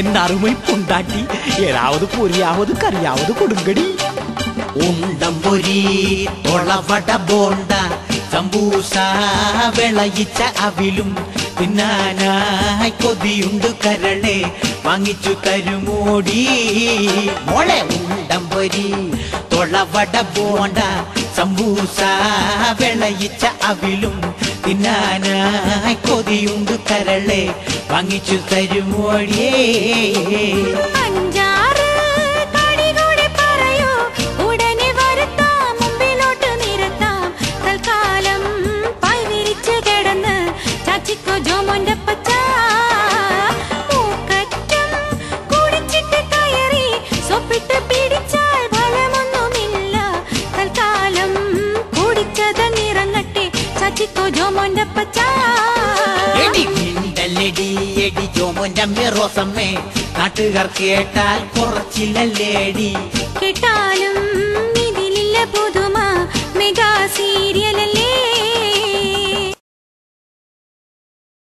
என் அருமை பொண்டாட்டி ஏதாவது பொரியாவது கறியாவது கொடுங்கடி. ഉണ്ടംപൊരി തൊളവട ബോണ്ട സമ്പൂസ വിളയിച്ച അവിലും തിന്നാനായി കൊതിയുണ്ട് കരളെ വാങ്ങിച്ചു തരുമോടി. മോളെ ഉണ്ടംപൊരി തൊളവട ബോണ്ട സമ്പൂസ വിളയിച്ച അവിലും തിന്നാനായി കൊതിയുണ്ട് കരളെ വാങ്ങിച്ചു തരുമോടിയേ. എടി ജോമോന്റെ അമ്മ റോസമ്മേ നാട്ടുകാർ കേട്ടാൽ കുറച്ചില്ലല്ലേടി. കേട്ടാലും